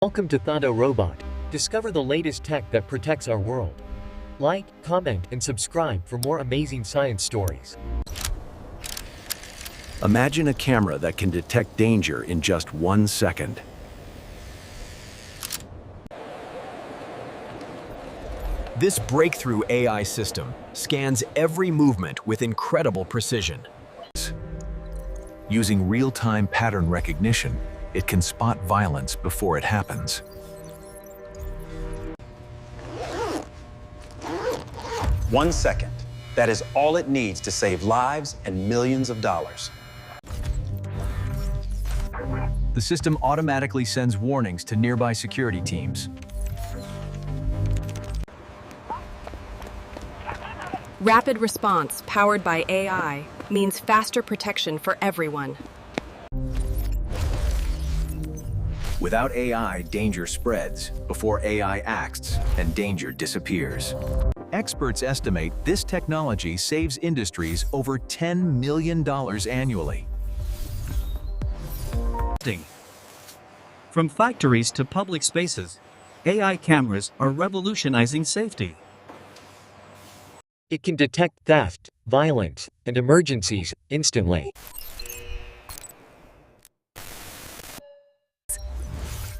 Welcome to Thadorobot. Discover the latest tech that protects our world. Like, comment, and subscribe for more amazing science stories. Imagine a camera that can detect danger in just 1 second. This breakthrough AI system scans every movement with incredible precision. Using real-time pattern recognition, it can spot violence before it happens. One second. That is all it needs to save lives and millions of dollars. The system automatically sends warnings to nearby security teams. Rapid response powered by AI means faster protection for everyone. Without AI, danger spreads before AI acts and danger disappears. Experts estimate this technology saves industries over $10 million annually. From factories to public spaces, AI cameras are revolutionizing safety. It can detect theft, violence, and emergencies instantly.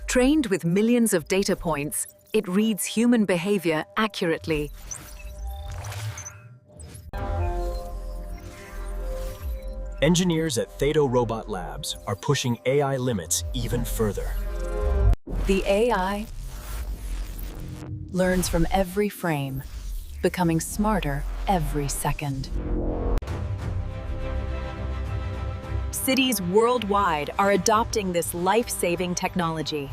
Trained with millions of data points, it reads human behavior accurately. Engineers at Thadorobot Labs are pushing AI limits even further. The AI learns from every frame, becoming smarter every second. Cities worldwide are adopting this life-saving technology.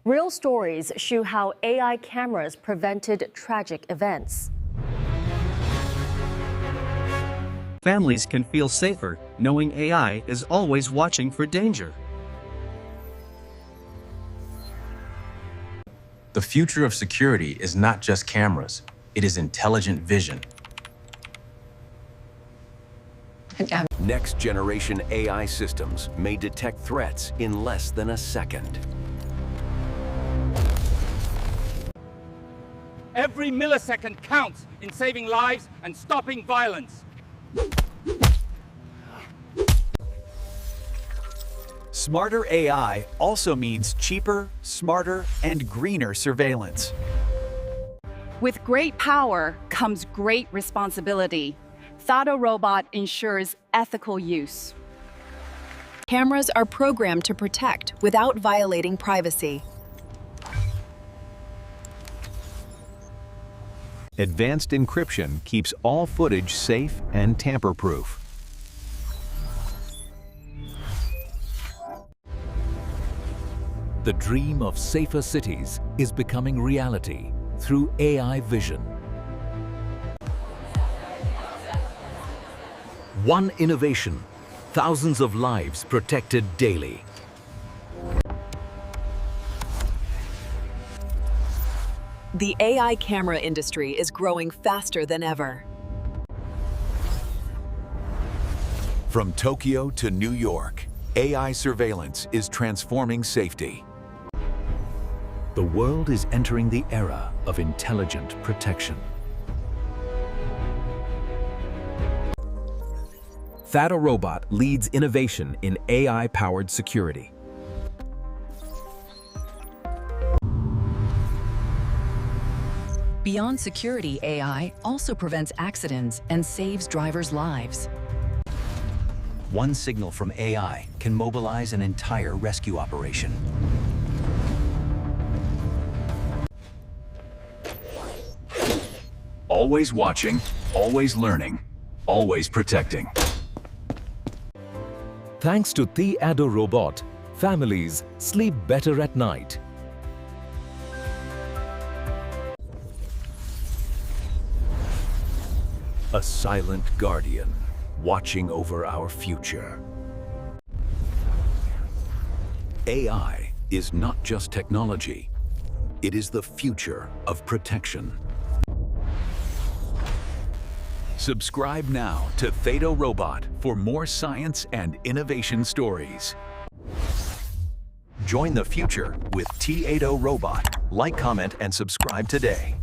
Real stories show how AI cameras prevented tragic events. Families can feel safer knowing AI is always watching for danger. The future of security is not just cameras, it is intelligent vision. Next-generation AI systems may detect threats in less than a second. Every millisecond counts in saving lives and stopping violence. Smarter AI also means cheaper, smarter, and greener surveillance. With great power comes great responsibility. Thadorobot ensures ethical use. Cameras are programmed to protect without violating privacy. Advanced encryption keeps all footage safe and tamper-proof. The dream of safer cities is becoming reality through AI vision. One innovation, thousands of lives protected daily. The AI camera industry is growing faster than ever. From Tokyo to New York, AI surveillance is transforming safety. The world is entering the era of intelligent protection. Thadorobot leads innovation in AI-powered security. Beyond security, AI also prevents accidents and saves drivers' lives. One signal from AI can mobilize an entire rescue operation. Always watching, always learning, always protecting. Thanks to Thadorobot, families sleep better at night. A silent guardian watching over our future. AI is not just technology. It is the future of protection. Subscribe now to Thadorobot for more science and innovation stories. Join the future with Thadorobot. Like, comment, and subscribe today.